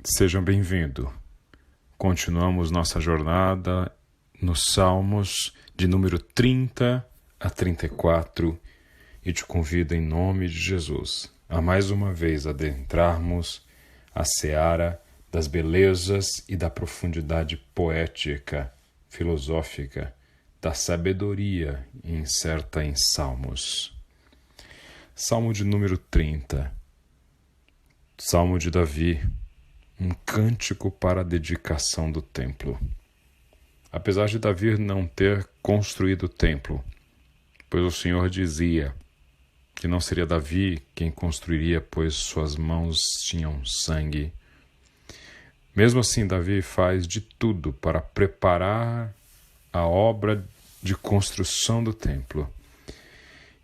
Sejam bem-vindos. Continuamos nossa jornada nos Salmos de número 30 a 34 e te convido em nome de Jesus a mais uma vez adentrarmos a seara das belezas e da profundidade poética, filosófica, da sabedoria incerta em Salmos. Salmo de número 30. Salmo de Davi, um cântico para a dedicação do templo. Apesar de Davi não ter construído o templo, pois o Senhor dizia que não seria Davi quem construiria, pois suas mãos tinham sangue. Mesmo assim, Davi faz de tudo para preparar a obra de construção do templo.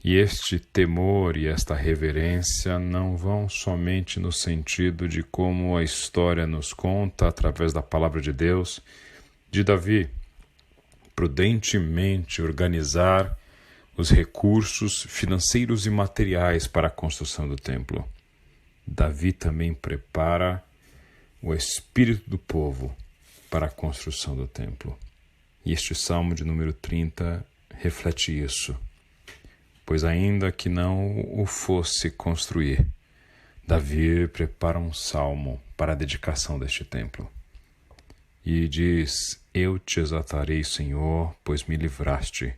E este temor e esta reverência não vão somente no sentido de como a história nos conta, através da palavra de Deus, de Davi prudentemente organizar os recursos financeiros e materiais para a construção do templo. Davi também prepara o espírito do povo para a construção do templo. E este Salmo de número 30 reflete isso. Pois ainda que não o fosse construir, Davi prepara um salmo para a dedicação deste templo. E diz: Eu te exaltarei, Senhor, pois me livraste.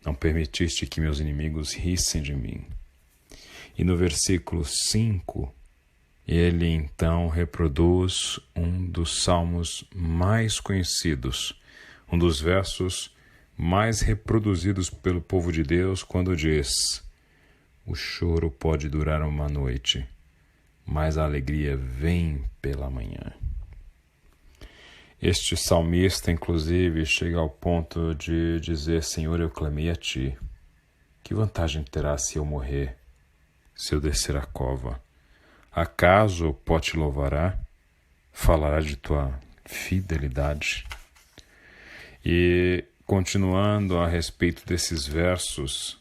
Não permitiste que meus inimigos rissem de mim. E no versículo 5, ele então reproduz um dos salmos mais conhecidos, um dos versos mais reproduzidos pelo povo de Deus, quando diz: o choro pode durar uma noite, mas a alegria vem pela manhã. Este salmista, inclusive, chega ao ponto de dizer: Senhor, eu clamei a ti. Que vantagem terá se eu morrer, se eu descer a cova? Acaso o pó te louvará? Falará de tua fidelidade? E continuando a respeito desses versos,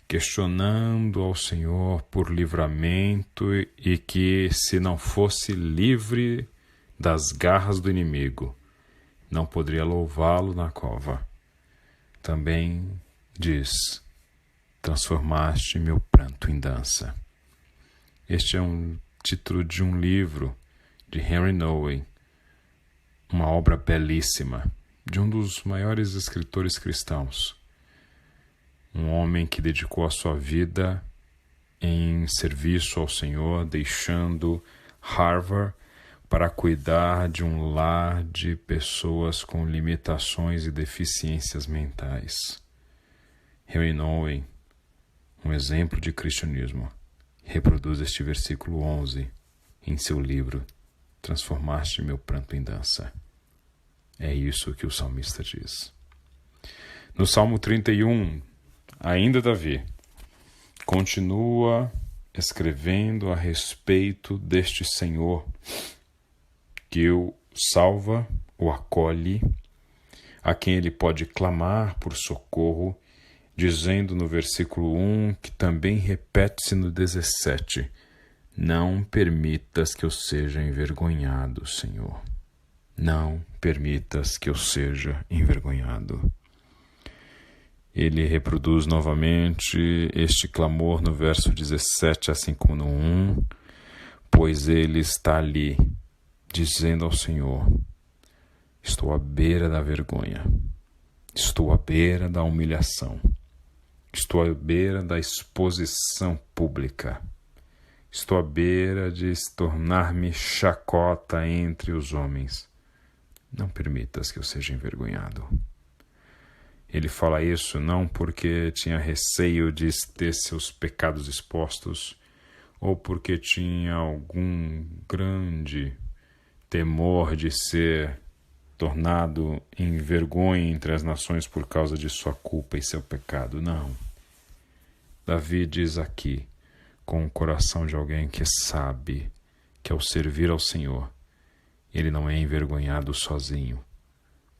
questionando ao Senhor por livramento e que, se não fosse livre das garras do inimigo, não poderia louvá-lo na cova. Também diz: transformaste meu pranto em dança. Este é um título de um livro de Henry Nouwen, uma obra belíssima, de um dos maiores escritores cristãos, um homem que dedicou a sua vida em serviço ao Senhor, deixando Harvard para cuidar de um lar de pessoas com limitações e deficiências mentais. Henry Nouwen, um exemplo de cristianismo, reproduz este versículo 11 em seu livro Transformaste meu pranto em dança. É isso que o salmista diz. No Salmo 31, ainda Davi continua escrevendo a respeito deste Senhor que o salva, o acolhe, a quem ele pode clamar por socorro, dizendo no versículo 1, que também repete-se no 17, não permitas que eu seja envergonhado, Senhor. Não permitas que eu seja envergonhado. Ele reproduz novamente este clamor no verso 17, assim como no 1, pois ele está ali, dizendo ao Senhor: estou à beira da vergonha, estou à beira da humilhação, estou à beira da exposição pública, estou à beira de tornar-me chacota entre os homens. Não permitas que eu seja envergonhado. Ele fala isso não porque tinha receio de ter seus pecados expostos ou porque tinha algum grande temor de ser tornado em vergonha entre as nações por causa de sua culpa e seu pecado. Não. Davi diz aqui, com o coração de alguém que sabe que ao servir ao Senhor, ele não é envergonhado sozinho,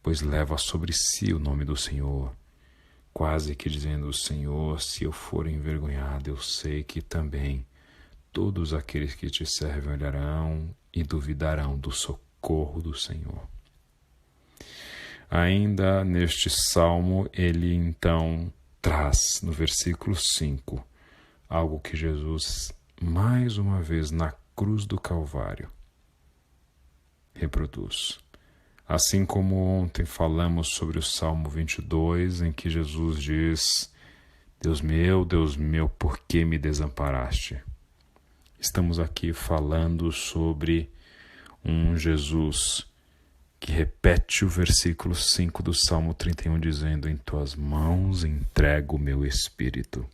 pois leva sobre si o nome do Senhor, quase que dizendo: Senhor, se eu for envergonhado, eu sei que também todos aqueles que te servem olharão e duvidarão do socorro do Senhor. Ainda neste salmo, ele então traz, no versículo 5, algo que Jesus, mais uma vez na cruz do Calvário, reproduz. Assim como ontem falamos sobre o Salmo 22, em que Jesus diz: Deus meu, por que me desamparaste? Estamos aqui falando sobre um Jesus que repete o versículo 5 do Salmo 31, dizendo: em tuas mãos entrego o meu espírito.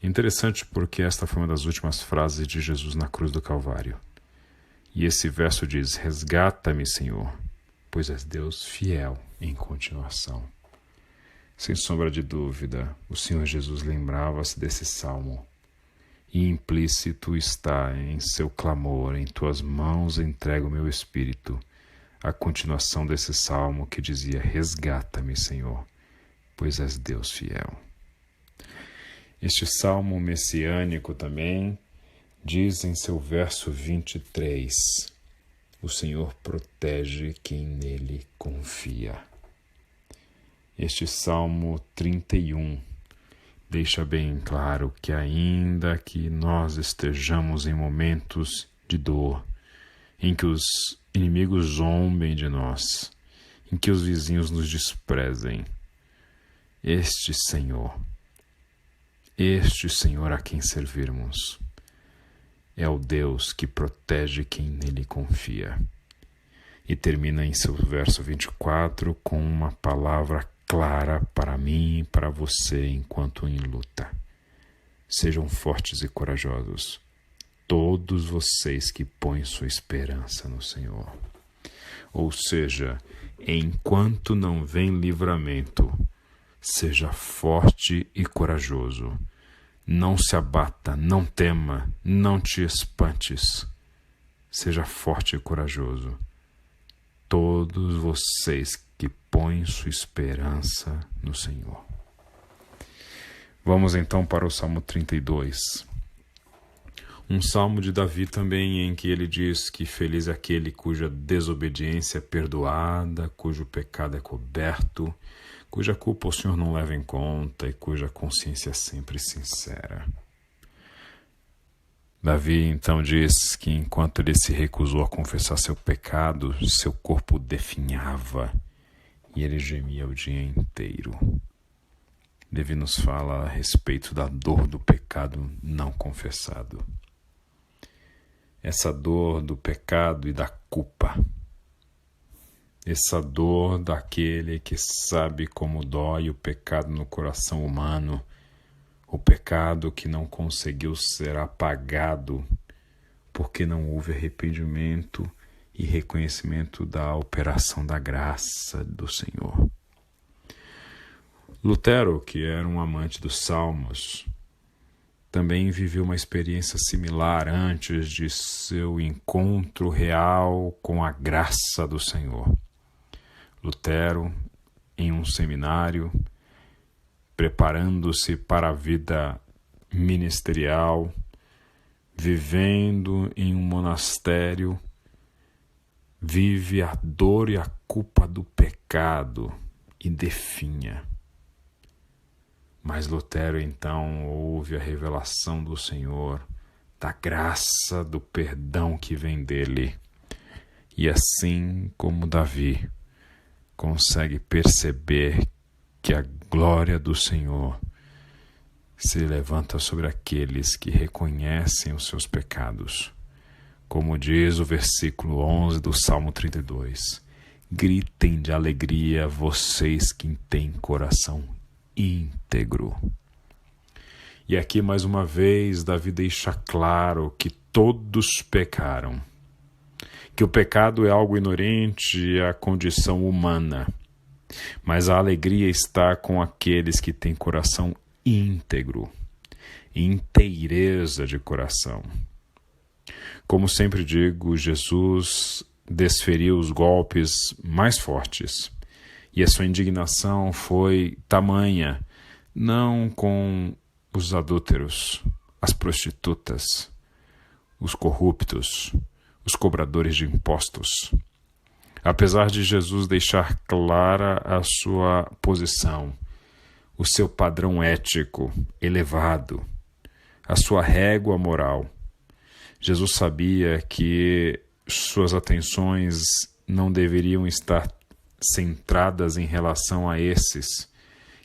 Interessante porque esta foi uma das últimas frases de Jesus na cruz do Calvário. E esse verso diz: resgata-me, Senhor, pois és Deus fiel em continuação. Sem sombra de dúvida, o Senhor Jesus lembrava-se desse salmo. E implícito está em seu clamor: em tuas mãos entrego o meu espírito. A continuação desse salmo que dizia: resgata-me, Senhor, pois és Deus fiel. Este salmo messiânico também diz em seu verso 23, o Senhor protege quem nele confia. Este Salmo 31 deixa bem claro que ainda que nós estejamos em momentos de dor, em que os inimigos zombem de nós, em que os vizinhos nos desprezem, este Senhor a quem servirmos, é o Deus que protege quem nele confia. E termina em seu verso 24 com uma palavra clara para mim e para você enquanto em luta. Sejam fortes e corajosos, todos vocês que põem sua esperança no Senhor. Ou seja, enquanto não vem livramento, seja forte e corajoso. Não se abata, não tema, não te espantes. Seja forte e corajoso. Todos vocês que põem sua esperança no Senhor. Vamos então para o Salmo 32. Um salmo de Davi também, em que ele diz que feliz é aquele cuja desobediência é perdoada, cujo pecado é coberto, cuja culpa o Senhor não leva em conta e cuja consciência é sempre sincera. Davi então diz que enquanto ele se recusou a confessar seu pecado, seu corpo definhava e ele gemia o dia inteiro. Davi nos fala a respeito da dor do pecado não confessado. Essa dor do pecado e da culpa. Essa dor daquele que sabe como dói o pecado no coração humano, o pecado que não conseguiu ser apagado porque não houve arrependimento e reconhecimento da operação da graça do Senhor. Lutero, que era um amante dos Salmos, também viveu uma experiência similar antes de seu encontro real com a graça do Senhor. Lutero, em um seminário, preparando-se para a vida ministerial, vivendo em um monastério, vive a dor e a culpa do pecado e definha. Mas Lutero então ouve a revelação do Senhor, da graça, do perdão que vem dele. E assim como Davi, consegue perceber que a glória do Senhor se levanta sobre aqueles que reconhecem os seus pecados. Como diz o versículo 11 do Salmo 32, gritem de alegria vocês que têm coração íntegro. E aqui mais uma vez Davi deixa claro que todos pecaram, que o pecado é algo inerente à condição humana, mas a alegria está com aqueles que têm coração íntegro, inteireza de coração. Como sempre digo, Jesus desferiu os golpes mais fortes, e a sua indignação foi tamanha, não com os adúlteros, as prostitutas, os corruptos, os cobradores de impostos. Apesar de Jesus deixar clara a sua posição, o seu padrão ético elevado, a sua régua moral, Jesus sabia que suas atenções não deveriam estar centradas em relação a esses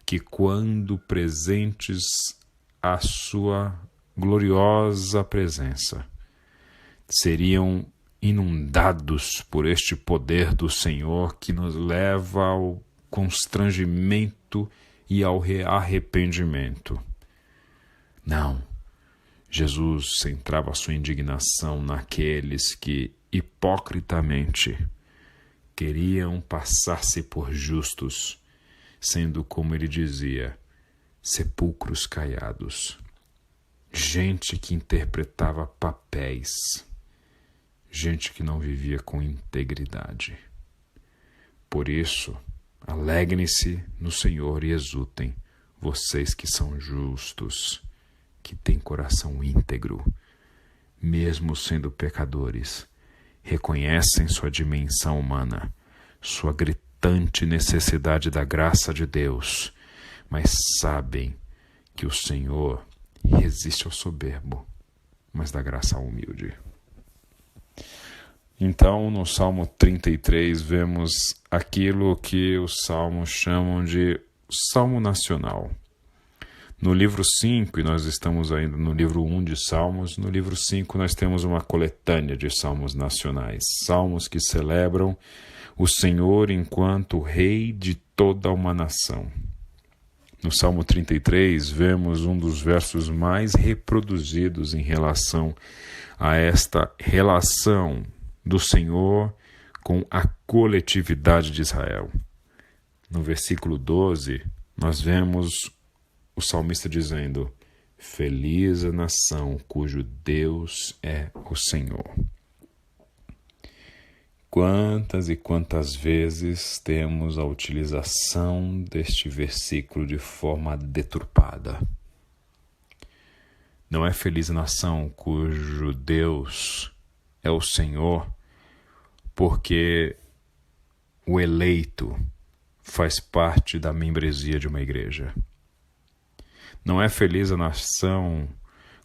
que, quando presentes à sua gloriosa presença, seriam inundados por este poder do Senhor que nos leva ao constrangimento e ao arrependimento. Não. Jesus centrava sua indignação naqueles que, hipocritamente, queriam passar-se por justos, sendo, como ele dizia, sepulcros caiados. Gente que interpretava papéis, gente que não vivia com integridade. Por isso, alegrem-se no Senhor e exultem, vocês que são justos, que têm coração íntegro, mesmo sendo pecadores, reconhecem sua dimensão humana, sua gritante necessidade da graça de Deus, mas sabem que o Senhor resiste ao soberbo, mas dá graça ao humilde. Então, no Salmo 33, vemos aquilo que os salmos chamam de Salmo Nacional. No livro 5, e nós estamos ainda no livro 1 de Salmos, no livro 5 nós temos uma coletânea de salmos nacionais, salmos que celebram o Senhor enquanto Rei de toda uma nação. No Salmo 33, vemos um dos versos mais reproduzidos em relação a esta relação do Senhor com a coletividade de Israel. No versículo 12, nós vemos o salmista dizendo: feliz a nação cujo Deus é o Senhor. Quantas e quantas vezes temos a utilização deste versículo de forma deturpada? Não é feliz a nação cujo Deus é o Senhor, porque o eleito faz parte da membresia de uma igreja. Não é feliz a nação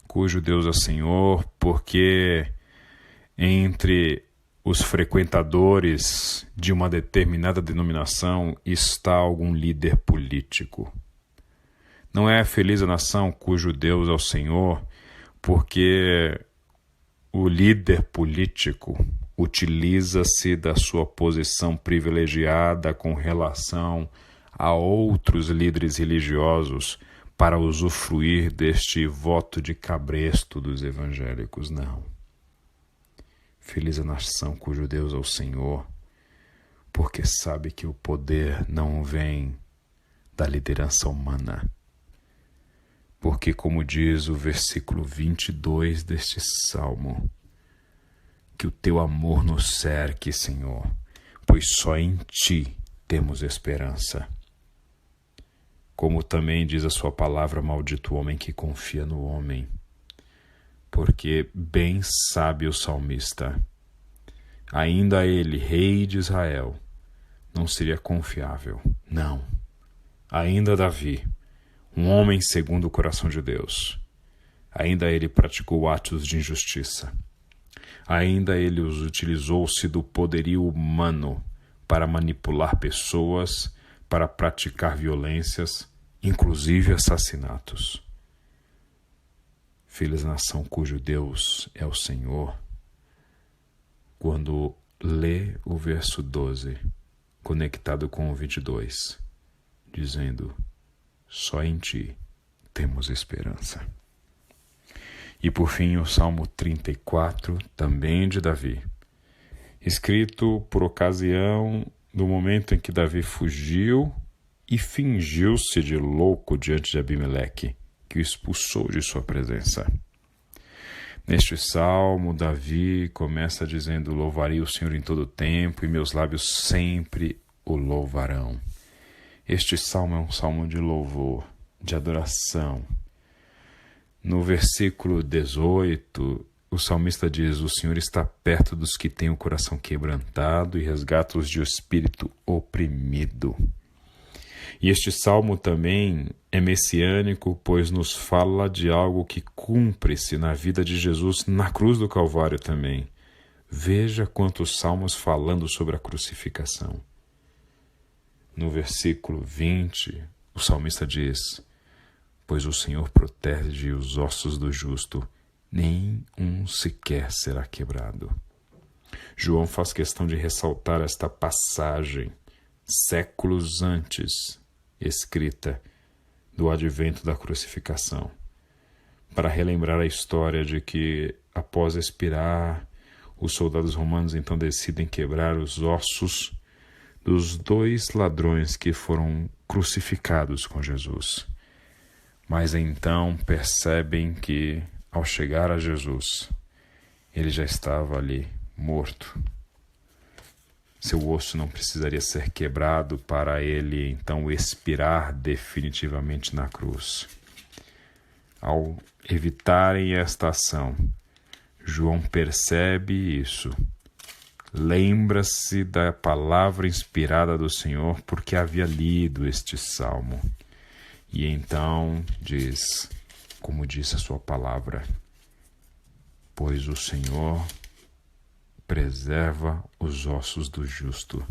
cujo Deus é o Senhor, porque entre os frequentadores de uma determinada denominação está algum líder político. Não é feliz a nação cujo Deus é o Senhor, porque o líder político utiliza-se da sua posição privilegiada com relação a outros líderes religiosos para usufruir deste voto de cabresto dos evangélicos. Não. Feliz a nação cujo Deus é o Senhor, porque sabe que o poder não vem da liderança humana. Porque, como diz o versículo 22 deste salmo, que o teu amor nos cerque, Senhor, pois só em ti temos esperança. Como também diz a sua palavra, maldito o homem que confia no homem. Porque bem sabe o salmista, ainda ele, rei de Israel, não seria confiável. Não. Ainda Davi, um homem segundo o coração de Deus, ainda ele praticou atos de injustiça. Ainda ele utilizou-se do poderio humano para manipular pessoas, para praticar violências, inclusive assassinatos. Feliz nação cujo Deus é o Senhor, quando lê o verso 12, conectado com o 22, dizendo: só em ti temos esperança. E por fim o Salmo 34, também de Davi, escrito por ocasião do momento em que Davi fugiu e fingiu-se de louco diante de Abimeleque, que o expulsou de sua presença. Neste salmo, Davi começa dizendo: louvarei o Senhor em todo o tempo, e meus lábios sempre o louvarão. Este salmo é um salmo de louvor, de adoração. No versículo 18, o salmista diz: o Senhor está perto dos que têm o coração quebrantado e resgata os de espírito oprimido. E este salmo também é messiânico, pois nos fala de algo que cumpre-se na vida de Jesus na cruz do Calvário também. Veja quantos salmos falando sobre a crucificação. No versículo 20, o salmista diz: pois o Senhor protege os ossos do justo, nem um sequer será quebrado. João faz questão de ressaltar esta passagem, séculos antes, escrita do advento da crucificação, para relembrar a história de que, após expirar, os soldados romanos então decidem quebrar os ossos dos 2 ladrões que foram crucificados com Jesus. Mas então percebem que, ao chegar a Jesus, ele já estava ali, morto. Seu osso não precisaria ser quebrado para ele então expirar definitivamente na cruz. Ao evitarem esta ação, João percebe isso. Lembra-se da palavra inspirada do Senhor porque havia lido este salmo. E então diz, como disse a sua palavra: pois o Senhor preserva os ossos do justo,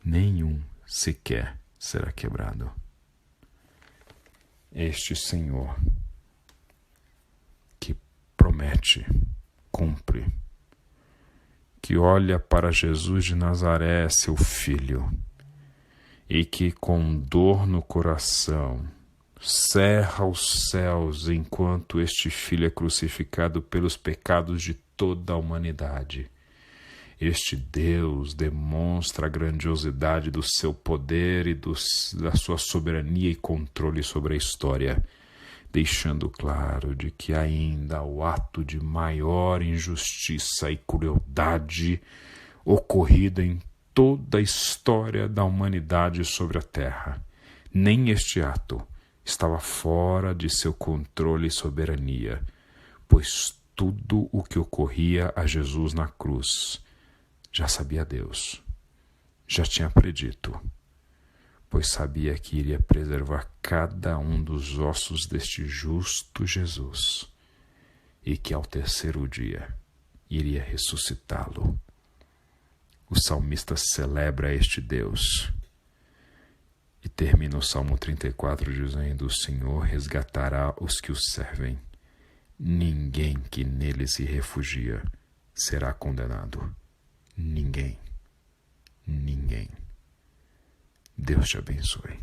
nenhum sequer será quebrado. Este Senhor que promete, cumpre, que olha para Jesus de Nazaré, seu filho, e que com dor no coração cerra os céus enquanto este filho é crucificado pelos pecados de toda a humanidade. Este Deus demonstra a grandiosidade do seu poder e da sua soberania e controle sobre a história, deixando claro de que ainda o ato de maior injustiça e crueldade ocorrida em toda a história da humanidade sobre a terra, nem este ato estava fora de seu controle e soberania, pois tudo o que ocorria a Jesus na cruz já sabia Deus, já tinha predito, pois sabia que iria preservar cada um dos ossos deste justo Jesus e que ao 3º dia iria ressuscitá-lo. O salmista celebra este Deus e termina o Salmo 34 dizendo: o Senhor resgatará os que o servem. Ninguém que nele se refugia será condenado. Ninguém. Ninguém. Deus te abençoe.